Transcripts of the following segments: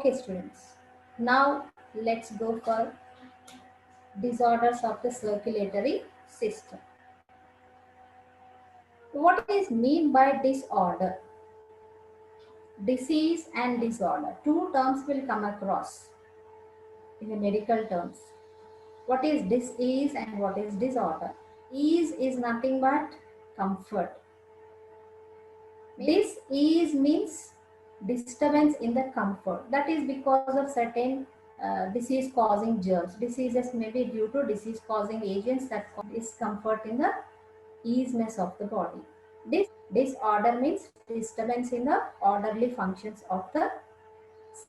Okay, students. Now let's go for disorders of the circulatory system. What is mean by disorder? Disease and disorder. Two terms will come across in the medical terms. What is disease and what is disorder? Ease is nothing but comfort. Dis-ease means disturbance in the comfort. That is because of certain disease causing germs. Diseases may be due to disease causing agents that cause discomfort in the easiness of the body. Disorder means disturbance in the orderly functions of the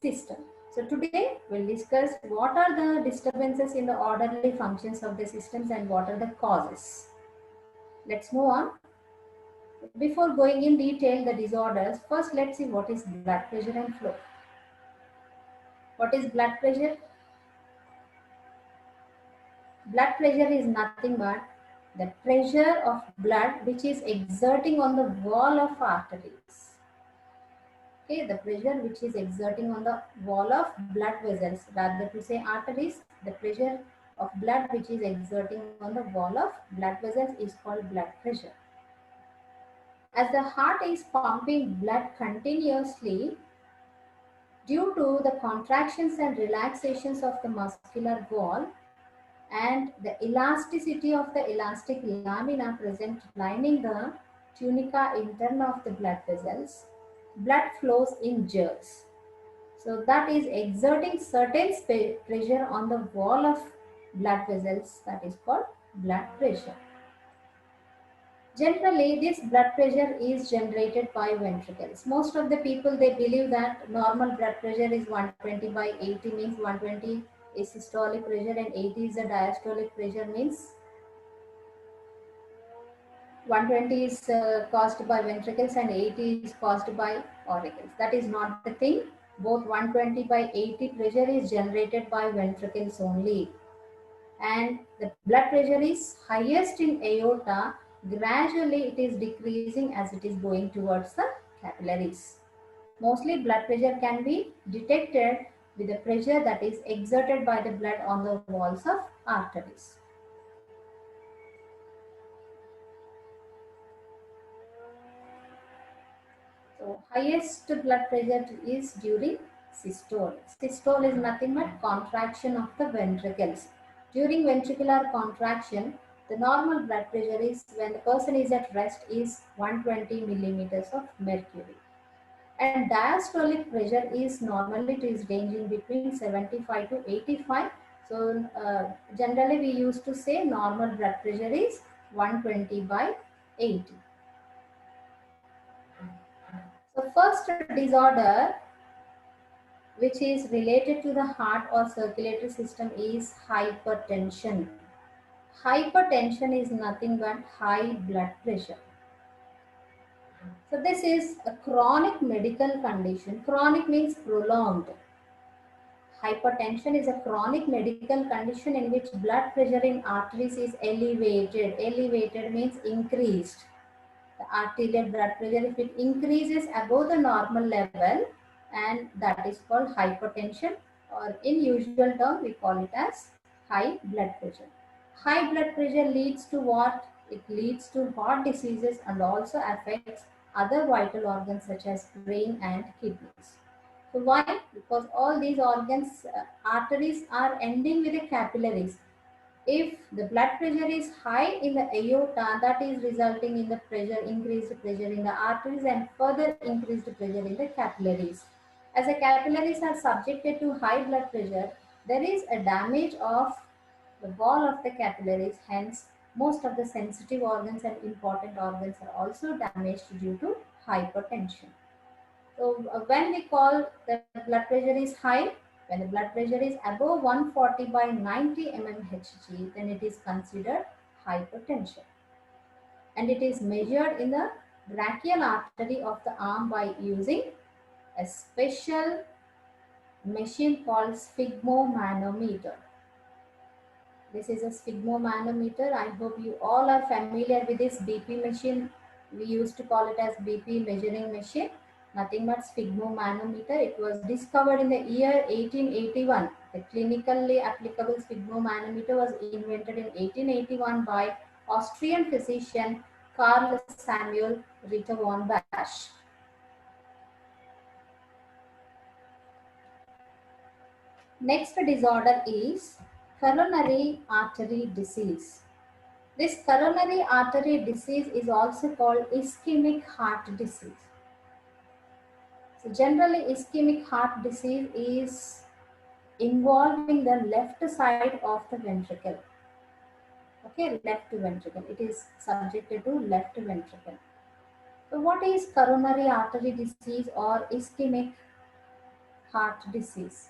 system. So today we'll discuss what are the disturbances in the orderly functions of the systems and what are the causes. Let's move on. Before going in detail the disorders, first let's see what is blood pressure and flow. What is blood pressure? Blood pressure is nothing but the pressure of blood which is exerting on the wall of arteries. Okay, the pressure which is exerting on the wall of blood vessels, rather to say arteries, the pressure of blood which is exerting on the wall of blood vessels is called blood pressure. As the heart is pumping blood continuously, due to the contractions and relaxations of the muscular wall and the elasticity of the elastic lamina present lining the tunica interna of the blood vessels, blood flows in jerks. So that is exerting certain pressure on the wall of blood vessels, that is called blood pressure. Generally, this blood pressure is generated by ventricles. Most of the people, they believe that normal blood pressure is 120 by 80 means 120 is systolic pressure and 80 is the diastolic pressure, means 120 is caused by ventricles and 80 is caused by auricles. That is not the thing. Both 120 by 80 pressure is generated by ventricles only. And the blood pressure is highest in aorta. Gradually it is decreasing as it is going towards the capillaries. Mostly blood pressure can be detected with the pressure that is exerted by the blood on the walls of arteries. So highest blood pressure is during systole. Systole is nothing but contraction of the ventricles. During ventricular contraction, the normal blood pressure is, when the person is at rest, is 120 millimeters of mercury. And diastolic pressure is normally, it is ranging between 75 to 85. So generally we used to say normal blood pressure is 120 by 80. So first disorder which is related to the heart or circulatory system is hypertension. Hypertension is nothing but high blood pressure. So this is a chronic medical condition. Chronic means prolonged. Hypertension is a chronic medical condition in which blood pressure in arteries is elevated. Elevated means increased. The arterial blood pressure, if it increases above the normal level, and that is called hypertension, or in usual term we call it as high blood pressure. High blood pressure leads to what? It leads to heart diseases and also affects other vital organs such as brain and kidneys. So why? Because all these organs, arteries are ending with the capillaries. If the blood pressure is high in the aorta, that is resulting in the pressure, increased pressure in the arteries and further increased pressure in the capillaries. As the capillaries are subjected to high blood pressure, there is a damage of the wall of the capillaries. Hence, most of the sensitive organs and important organs are also damaged due to hypertension. So when we call the blood pressure is high, when the blood pressure is above 140 by 90 mmHg, then it is considered hypertension. And it is measured in the brachial artery of the arm by using a special machine called sphygmomanometer. This is a sphygmomanometer. I hope you all are familiar with this BP machine. We used to call it as BP measuring machine. Nothing but sphygmomanometer. It was discovered in the year 1881. The clinically applicable sphygmomanometer was invented in 1881 by Austrian physician Carl Samuel Ritter von Basch. Next disorder is coronary artery disease. This coronary artery disease is also called ischemic heart disease. So generally, ischemic heart disease is involving the left side of the ventricle. Okay, left ventricle. It is subjected to left ventricle. So what is coronary artery disease or ischemic heart disease?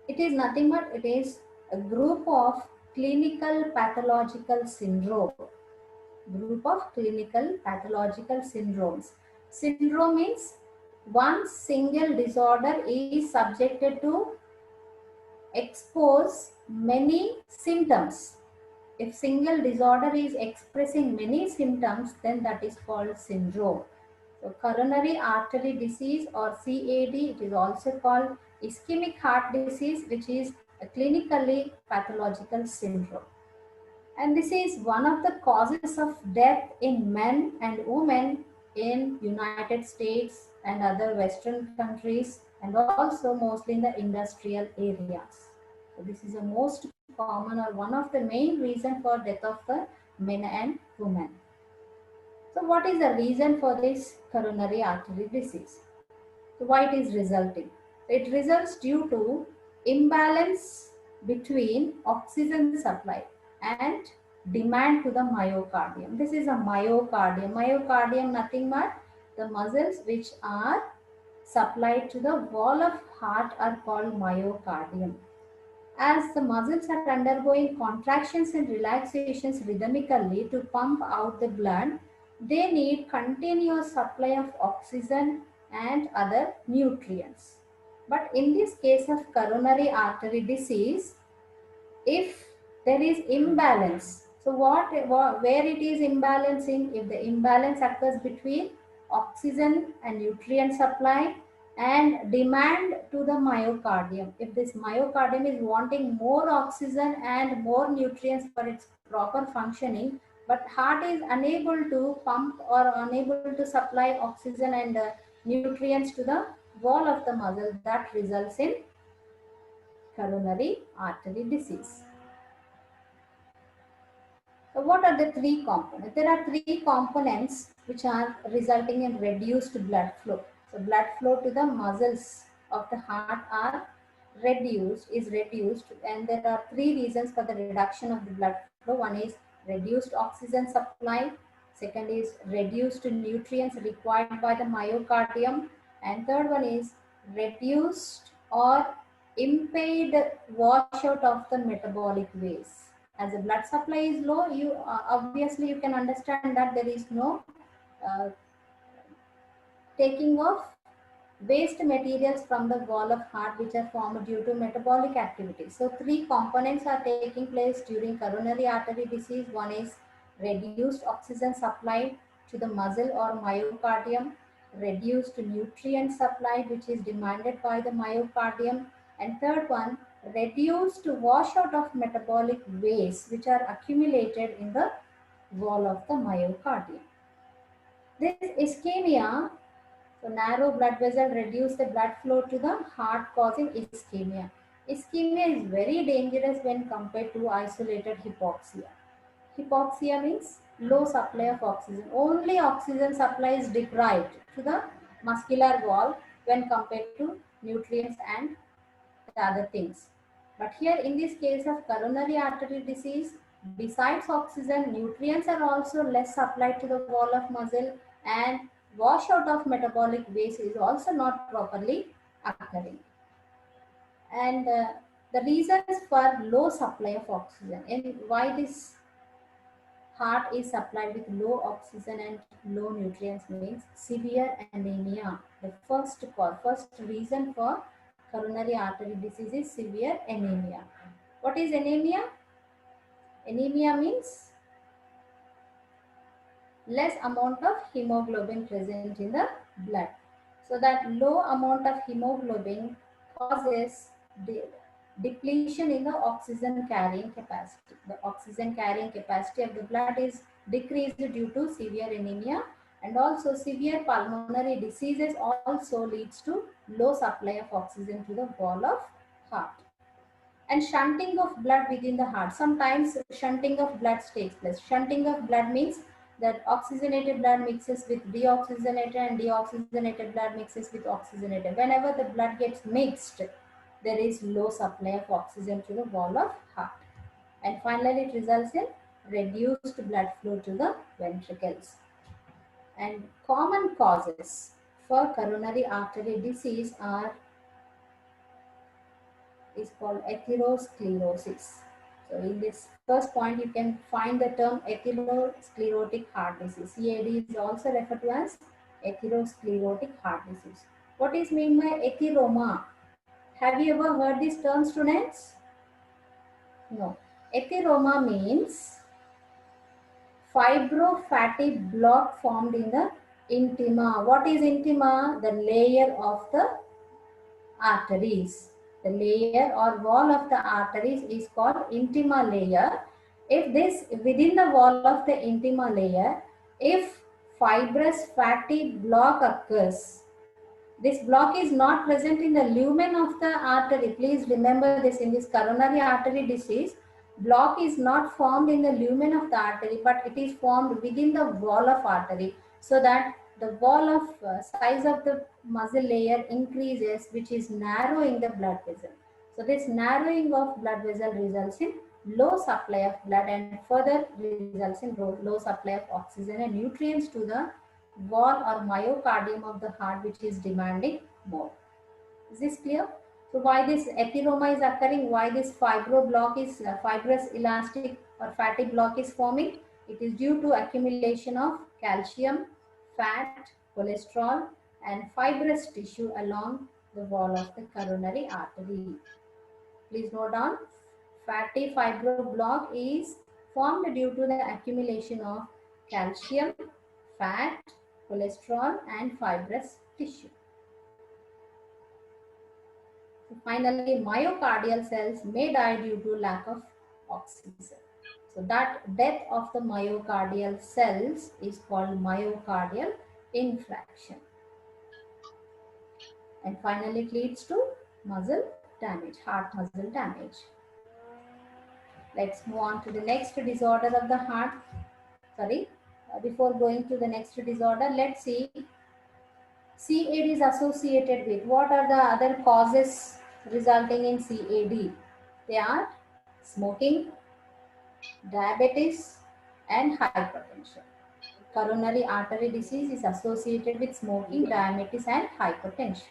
It is nothing but it is a group of clinical pathological syndrome. Group of clinical pathological syndromes. Syndrome means one single disorder is subjected to expose many symptoms. If single disorder is expressing many symptoms, then that is called syndrome. So coronary artery disease or CAD, it is also called ischemic heart disease, which is a clinically pathological syndrome. And this is one of the causes of death in men and women in United States and other Western countries, and also mostly in the industrial areas. So this is the most common or one of the main reason for death of the men and women. So what is the reason for this coronary artery disease? So why it is resulting? It results due to imbalance between oxygen supply and demand to the myocardium. This is a myocardium. Myocardium nothing but the muscles which are supplied to the wall of heart are called myocardium. As the muscles are undergoing contractions and relaxations rhythmically to pump out the blood, they need continuous supply of oxygen and other nutrients. But in this case of coronary artery disease, if there is imbalance, so where it is imbalancing, if the imbalance occurs between oxygen and nutrient supply and demand to the myocardium, if this myocardium is wanting more oxygen and more nutrients for its proper functioning, but heart is unable to pump or unable to supply oxygen and nutrients to the wall of the muscle, that results in coronary artery disease. So what are the three components? There are three components which are resulting in reduced blood flow. So blood flow to the muscles of the heart are reduced, and there are three reasons for the reduction of the blood flow. One is reduced oxygen supply, second is reduced nutrients required by the myocardium, and third one is reduced or impaired washout of the metabolic waste. As the blood supply is low, you obviously you can understand that there is no taking of waste materials from the wall of heart which are formed due to metabolic activity. So three components are taking place during coronary artery disease. One is reduced oxygen supply to the muscle or myocardium, reduced nutrient supply which is demanded by the myocardium, and third one, reduced washout of metabolic waste which are accumulated in the wall of the myocardium. This ischemia, so narrow blood vessel reduce the blood flow to the heart causing ischemia. Ischemia is very dangerous when compared to isolated hypoxia. Hypoxia means low supply of oxygen. Only oxygen supply is deprived to the muscular wall when compared to nutrients and the other things. But here in this case of coronary artery disease, besides oxygen, nutrients are also less supplied to the wall of muscle, and washout of metabolic waste is also not properly occurring. And the reasons for low supply of oxygen and why this heart is supplied with low oxygen and low nutrients means severe anemia. The first reason for coronary artery disease is severe anemia. What is anemia? Anemia means less amount of hemoglobin present in the blood. So that low amount of hemoglobin causes depletion in the oxygen carrying capacity. The oxygen carrying capacity of the blood is decreased due to severe anemia, and also severe pulmonary diseases also leads to low supply of oxygen to the wall of heart. And shunting of blood within the heart. Sometimes shunting of blood takes place. Shunting of blood means that oxygenated blood mixes with deoxygenated and deoxygenated blood mixes with oxygenated. Whenever the blood gets mixed, there is low supply of oxygen to the wall of heart. And finally, it results in reduced blood flow to the ventricles. And common causes for coronary artery disease is called atherosclerosis. So in this first point, you can find the term atherosclerotic heart disease. CAD is also referred to as atherosclerotic heart disease. What is meant by atheroma? Have you ever heard this term, students? No. Atheroma means fibrofatty block formed in the intima. What is intima? The layer of the arteries. The layer or wall of the arteries is called intima layer. If this within the wall of the intima layer, if fibrous fatty block occurs, this block is not present in the lumen of the artery. Please remember this, in this coronary artery disease, block is not formed in the lumen of the artery, but it is formed within the wall of artery, so that the wall of size of the muscle layer increases, which is narrowing the blood vessel. So this narrowing of blood vessel results in low supply of blood and further results in low supply of oxygen and nutrients to the wall or myocardium of the heart, which is demanding more. Is this clear? So why this atheroma is occurring, why this fibrous elastic or fatty block is forming? It is due to accumulation of calcium, fat, cholesterol and fibrous tissue along the wall of the coronary artery. Please note down, fatty fibroblock is formed due to the accumulation of calcium, fat, cholesterol and fibrous tissue. Finally, myocardial cells may die due to lack of oxygen. So that death of the myocardial cells is called myocardial infarction. And finally, it leads to muscle damage, heart muscle damage. Let's move on to the next disorder of the heart. Before going to the next disorder, let's see CAD is associated with. What are the other causes resulting in CAD? They are smoking, diabetes, and hypertension. Coronary artery disease is associated with smoking, diabetes, and hypertension.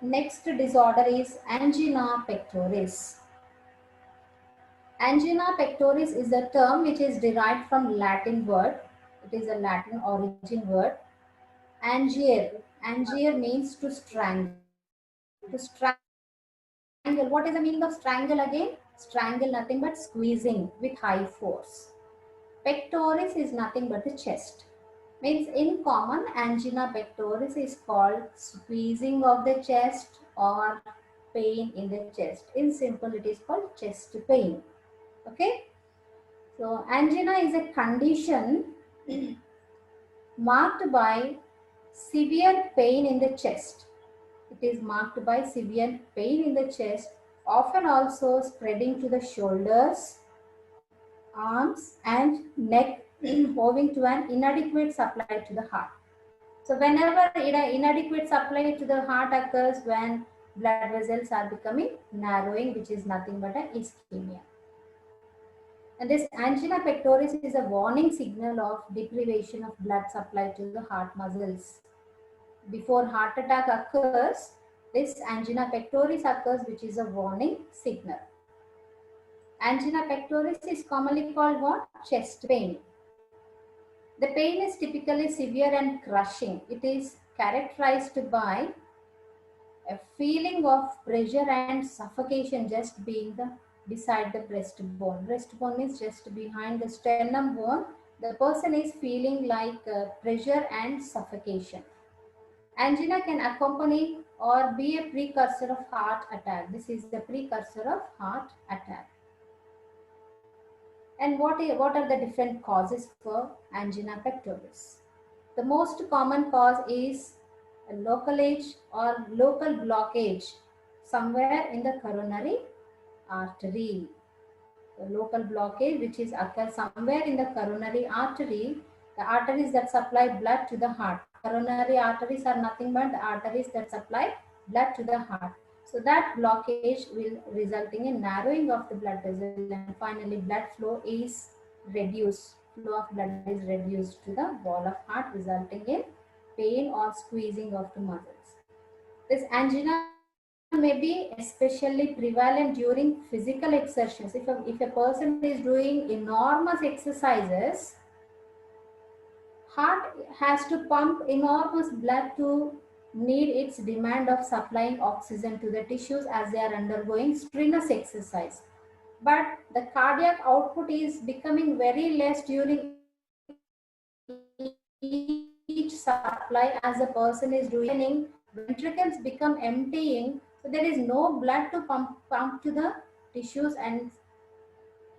Next disorder is angina pectoris. Angina pectoris is a term which is derived from Latin word. It is a Latin origin word. Angier. Angier means to strangle. To strangle. What is the meaning of strangle again? Strangle nothing but squeezing with high force. Pectoris is nothing but the chest. Means in common, angina pectoris is called squeezing of the chest or pain in the chest. In simple, it is called chest pain. Okay. So angina is a condition marked by severe pain in the chest. It is marked by severe pain in the chest, often also spreading to the shoulders, arms and neck owing to an inadequate supply to the heart. So whenever inadequate supply to the heart occurs, when blood vessels are becoming narrowing, which is nothing but an ischemia. And this angina pectoris is a warning signal of deprivation of blood supply to the heart muscles. Before heart attack occurs, this angina pectoris occurs, which is a warning signal. Angina pectoris is commonly called what? Chest pain. The pain is typically severe and crushing. It is characterized by a feeling of pressure and suffocation just being beside the breastbone. Breastbone means just behind the sternum bone. The person is feeling like pressure and suffocation. Angina can accompany or be a precursor of heart attack. This is the precursor of heart attack. And what are the different causes for angina pectoris? The most common cause is a local age or local blockage somewhere in the coronary artery. The local blockage which is occurs somewhere in the coronary artery, the arteries that supply blood to the heart. Coronary arteries are nothing but the arteries that supply blood to the heart. So that blockage will resulting in narrowing of the blood vessel, and finally blood flow is reduced. Flow of blood is reduced to the wall of heart, resulting in pain or squeezing of the muscles. This angina may be especially prevalent during physical exertions. If a person is doing enormous exercises, heart has to pump enormous blood to meet its demand of supplying oxygen to the tissues as they are undergoing strenuous exercise. But the cardiac output is becoming very less during each supply as the person is doing ventricles become emptying, so there is no blood to pump to the tissues, and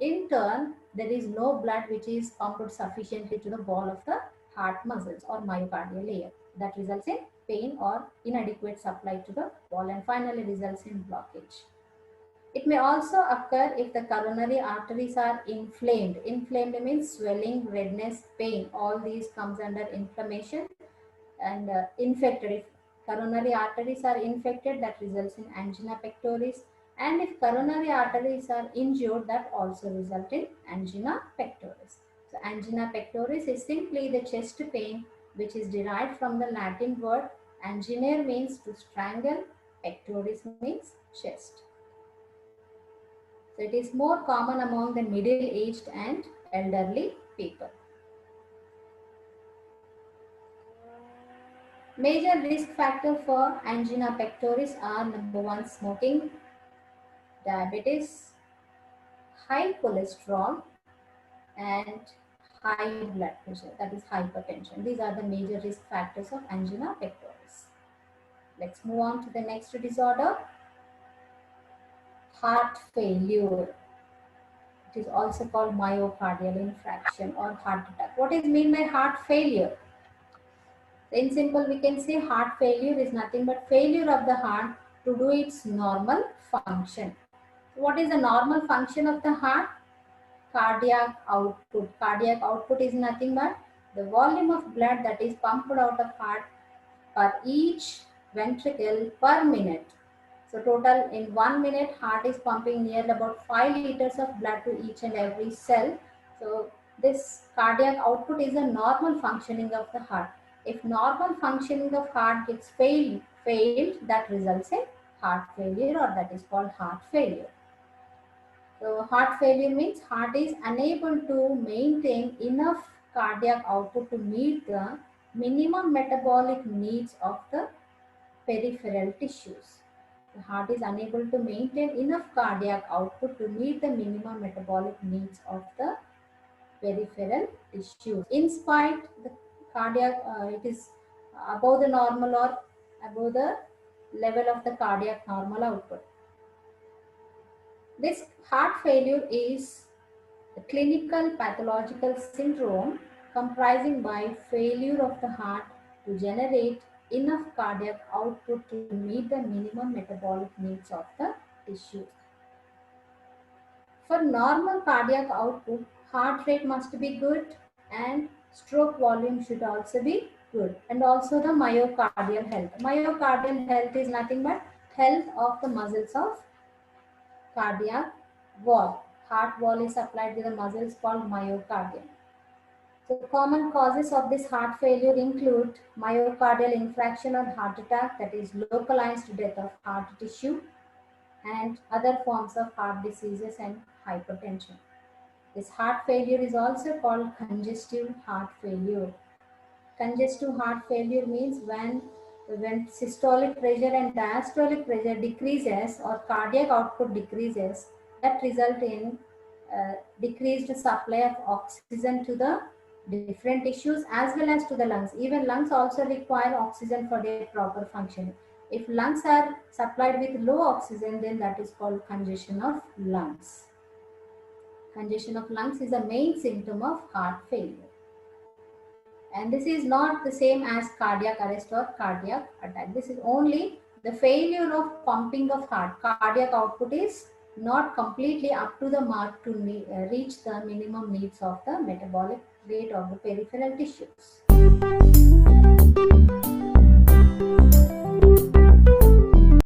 in turn there is no blood which is pumped sufficiently to the wall of the heart muscles or myocardial layer. That results in pain or inadequate supply to the wall, and finally results in blockage. It may also occur if the coronary arteries are inflamed. Inflamed means swelling, redness, pain. All these comes under inflammation. And infected. If coronary arteries are infected, that results in angina pectoris. And if coronary arteries are injured, that also results in angina pectoris. So angina pectoris is simply the chest pain which is derived from the Latin word anginare, means to strangle, pectoris means chest. So it is more common among the middle-aged and elderly people. Major risk factors for angina pectoris are: number one, smoking, diabetes, high cholesterol, and high blood pressure, that is hypertension. These are the major risk factors of angina pectoris. Let's move on to the next disorder, heart failure. It is also called myocardial infarction or heart attack. What is meant by heart failure? In simple, we can say heart failure is nothing but failure of the heart to do its normal function. What is the normal function of the heart? Cardiac output. Cardiac output is nothing but the volume of blood that is pumped out of heart per each ventricle per minute. So total in 1 minute, heart is pumping near about 5 liters of blood to each and every cell. So this cardiac output is a normal functioning of the heart. If normal functioning of heart gets failed, that results in heart failure, or that is called heart failure. So heart failure means heart is unable to maintain enough cardiac output to meet the minimum metabolic needs of the peripheral tissues. The heart is unable to maintain enough cardiac output to meet the minimum metabolic needs of the peripheral tissues. In spite the cardiac, it is above the normal or above the level of the cardiac normal output. This heart failure is a clinical pathological syndrome comprising by failure of the heart to generate enough cardiac output to meet the minimum metabolic needs of the tissues. For normal cardiac output, heart rate must be good and stroke volume should also be good, and also the myocardial health. Myocardial health is nothing but health of the muscles of cardiac wall. Heart wall is supplied with a muscles called myocardium. So common causes of this heart failure include myocardial infarction or heart attack, that is localized death of heart tissue, and other forms of heart diseases and hypertension. This heart failure is also called congestive heart failure. Congestive heart failure means when systolic pressure and diastolic pressure decreases or cardiac output decreases, that result in decreased supply of oxygen to the different tissues as well as to the lungs. Even lungs also require oxygen for their proper functioning. If lungs are supplied with low oxygen, then that is called congestion of lungs. Congestion of lungs is a main symptom of heart failure. And this is not the same as cardiac arrest or cardiac attack. This is only the failure of pumping of heart. Cardiac output is not completely up to the mark to reach the minimum needs of the metabolic rate of the peripheral tissues.